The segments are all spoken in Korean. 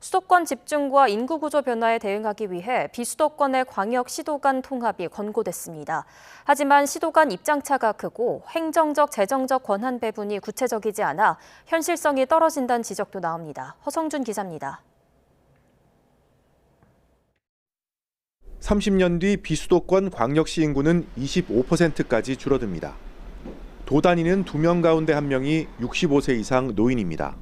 수도권 집중과 인구 구조 변화에 대응하기 위해 비수도권의 광역 시도 간 통합이 권고됐습니다. 하지만 시도 간 입장차가 크고 행정적, 재정적 권한 배분이 구체적이지 않아 현실성이 떨어진다는 지적도 나옵니다. 허성준 기자입니다. 30년 뒤 비수도권 광역시 인구는 25%까지 줄어듭니다. 도 단위는 2명 가운데 1명이 65세 이상 노인입니다.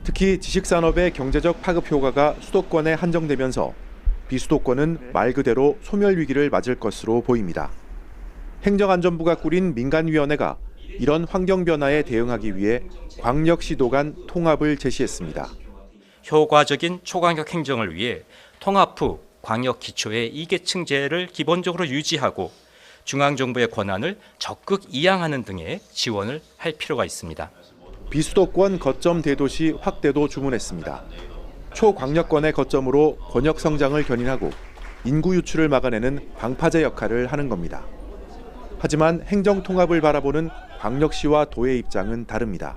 특히 지식산업의 경제적 파급 효과가 수도권에 한정되면서 비수도권은 말 그대로 소멸 위기를 맞을 것으로 보입니다. 행정안전부가 꾸린 민간위원회가 이런 환경 변화에 대응하기 위해 광역시도 간 통합을 제시했습니다. 효과적인 초광역 행정을 위해 통합 후 광역 기초의 이계층제를 기본적으로 유지하고 중앙정부의 권한을 적극 이양하는 등의 지원을 할 필요가 있습니다. 비수도권 거점 대도시 확대도 주문했습니다. 초광역권의 거점으로 권역 성장을 견인하고 인구 유출을 막아내는 방파제 역할을 하는 겁니다. 하지만 행정 통합을 바라보는 광역시와 도의 입장은 다릅니다.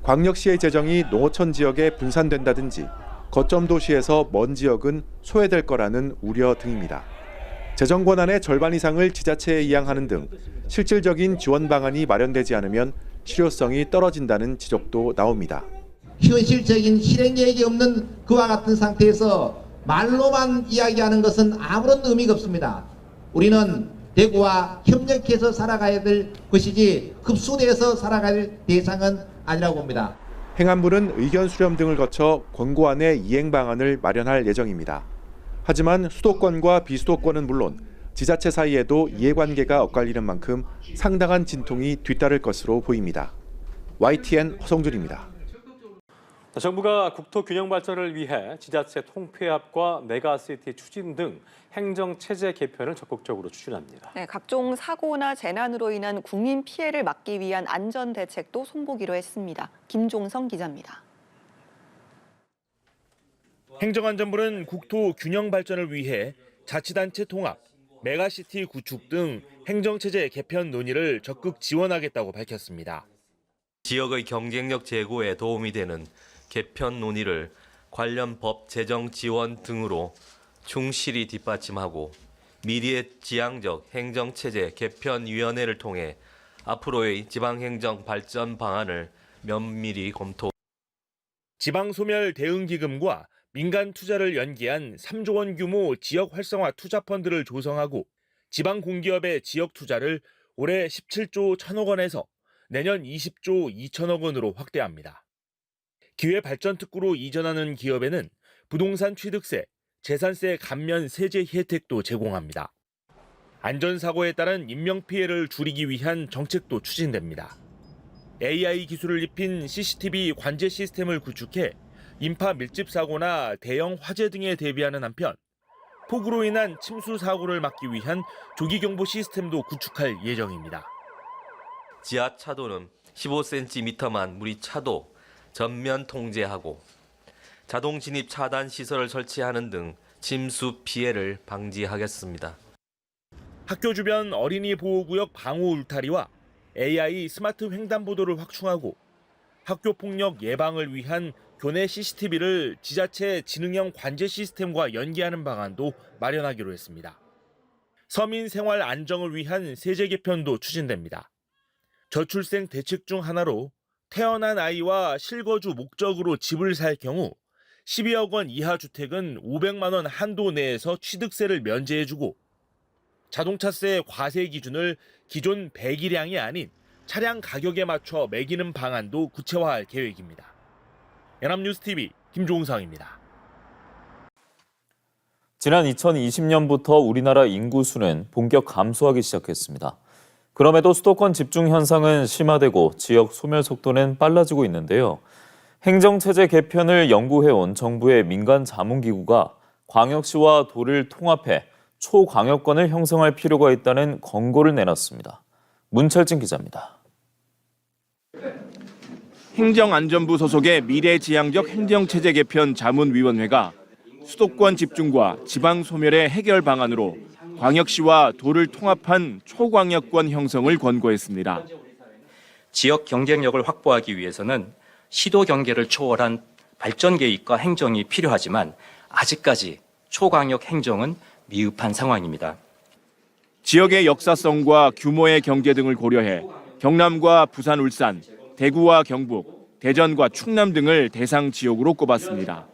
광역시의 재정이 농어촌 지역에 분산된다든지 거점 도시에서 먼 지역은 소외될 거라는 우려 등입니다. 재정 권한의 절반 이상을 지자체에 이양하는 등 실질적인 지원 방안이 마련되지 않으면 실효성이 떨어진다는 지적도 나옵니다. 현실적인 실행 계획이 없는 그와 같은 상태에서 말로만 이야기하는 것은 아무런 의미가 없습니다. 우리는 대구와 협력해서 살아가야 될 것이지 흡수돼서 살아가야 될 대상은 아니라고 봅니다. 행안부는 의견 수렴 등을 거쳐 권고안의 이행 방안을 마련할 예정입니다. 하지만 수도권과 비수도권은 물론 지자체 사이에도 이해관계가 엇갈리는 만큼 상당한 진통이 뒤따를 것으로 보입니다. YTN 허성준입니다. 정부가 국토 균형 발전을 위해 지자체 통폐합과 메가시티 추진 등 행정체제 개편을 적극적으로 추진합니다. 네, 각종 사고나 재난으로 인한 국민 피해를 막기 위한 안전 대책도 손보기로 했습니다. 김종성 기자입니다. 행정안전부는 국토 균형 발전을 위해 자치단체 통합, 메가시티 구축 등 행정체제 개편 논의를 적극 지원하겠다고 밝혔습니다. 지역의 경쟁력 제고에 도움이 되는 개편 논의를 관련 법 제정 지원 등으로 충실히 뒷받침하고 미래 지향적 행정체제 개편위원회를 통해 앞으로의 지방행정 발전 방안을 면밀히 검토. 지방소멸 대응기금과 민간 투자를 연계한 3조 원 규모 지역 활성화 투자 펀드를 조성하고 지방 공기업의 지역 투자를 올해 17조 1천억 원에서 내년 20조 2천억 원으로 확대합니다. 기회발전특구로 이전하는 기업에는 부동산 취득세, 재산세 감면 세제 혜택도 제공합니다. 안전사고에 따른 인명피해를 줄이기 위한 정책도 추진됩니다. AI 기술을 입힌 CCTV 관제 시스템을 구축해 인파 밀집 사고나 대형 화재 등에 대비하는 한편 폭우로 인한 침수 사고를 막기 위한 조기 경보 시스템도 구축할 예정입니다. 지하 차도는 15cm만 물이 차도 전면 통제하고 자동 진입 차단 시설을 설치하는 등 침수 피해를 방지하겠습니다. 학교 주변 어린이 보호구역 방호 울타리와 AI 스마트 횡단보도를 확충하고 학교 폭력 예방을 위한 교내 CCTV를 지자체 지능형 관제 시스템과 연계하는 방안도 마련하기로 했습니다. 서민 생활 안정을 위한 세제 개편도 추진됩니다. 저출생 대책 중 하나로 태어난 아이와 실거주 목적으로 집을 살 경우 12억 원 이하 주택은 500만 원 한도 내에서 취득세를 면제해주고 자동차세 과세 기준을 기존 배기량이 아닌 차량 가격에 맞춰 매기는 방안도 구체화할 계획입니다. 연합뉴스TV 김종상입니다. 지난 2020년부터 우리나라 인구수는 본격 감소하기 시작했습니다. 그럼에도 수도권 집중 현상은 심화되고 지역 소멸 속도는 빨라지고 있는데요. 행정체제 개편을 연구해온 정부의 민간 자문기구가 광역시와 도를 통합해 초광역권을 형성할 필요가 있다는 권고를 내놨습니다. 문철진 기자입니다. 행정안전부 소속의 미래지향적 행정체제 개편 자문위원회가 수도권 집중과 지방 소멸의 해결 방안으로 광역시와 도를 통합한 초광역권 형성을 권고했습니다. 지역 경쟁력을 확보하기 위해서는 시도 경계를 초월한 발전 계획과 행정이 필요하지만 아직까지 초광역 행정은 미흡한 상황입니다. 지역의 역사성과 규모의 경제 등을 고려해 경남과 부산, 울산, 대구와 경북, 대전과 충남 등을 대상 지역으로 꼽았습니다.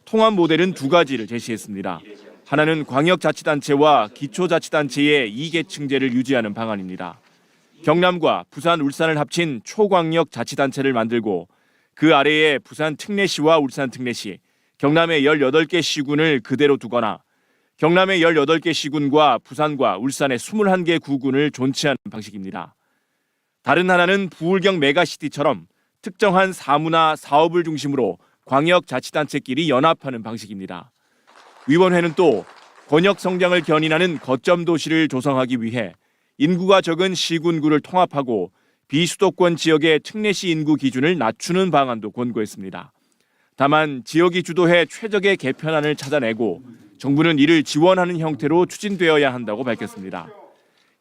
통합 모델은 두 가지를 제시했습니다. 하나는 광역자치단체와 기초자치단체의 이계층제를 유지하는 방안입니다. 경남과 부산, 울산을 합친 초광역자치단체를 만들고 그 아래에 부산 특례시와 울산 특례시, 경남의 18개 시군을 그대로 두거나 경남의 18개 시군과 부산과 울산의 21개 구군을 존치하는 방식입니다. 다른 하나는 부울경 메가시티처럼 특정한 사무나 사업을 중심으로 광역자치단체끼리 연합하는 방식입니다. 위원회는 또 권역 성장을 견인하는 거점 도시를 조성하기 위해 인구가 적은 시군구를 통합하고 비수도권 지역의 특례시 인구 기준을 낮추는 방안도 권고했습니다. 다만 지역이 주도해 최적의 개편안을 찾아내고 정부는 이를 지원하는 형태로 추진되어야 한다고 밝혔습니다.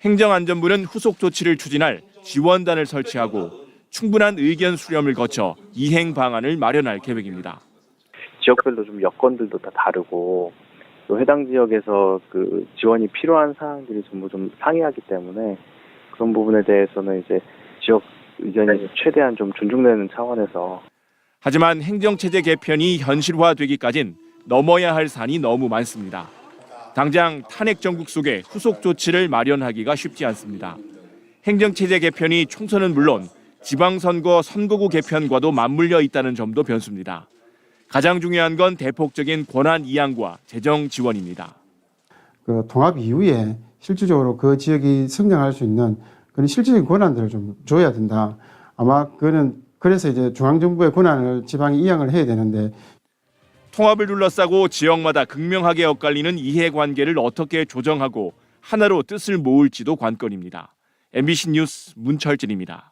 행정안전부는 후속 조치를 추진할 지원단을 설치하고 충분한 의견 수렴을 거쳐 이행 방안을 마련할 계획입니다. 지역별로 좀 여건들도 다 다르고 또 해당 지역에서 그 지원이 필요한 사항들이 전부 좀 상이하기 때문에 그런 부분에 대해서는 이제 지역 의견이 최대한 좀 존중되는 차원에서. 하지만 행정체제 개편이 현실화되기까진 넘어야 할 산이 너무 많습니다. 당장 탄핵 정국 속에 후속 조치를 마련하기가 쉽지 않습니다. 행정체제 개편이 총선은 물론 지방선거 선거구 개편과도 맞물려 있다는 점도 변수입니다. 가장 중요한 건 대폭적인 권한 이양과 재정 지원입니다. 그 통합 이후에 실질적으로 그 지역이 성장할 수 있는 그런 실질적인 권한들을 좀 줘야 된다. 아마 그거는 그래서 이제 중앙정부의 권한을 지방이 이양을 해야 되는데 통합을 둘러싸고 지역마다 극명하게 엇갈리는 이해관계를 어떻게 조정하고 하나로 뜻을 모을지도 관건입니다. MBC 뉴스 문철진입니다.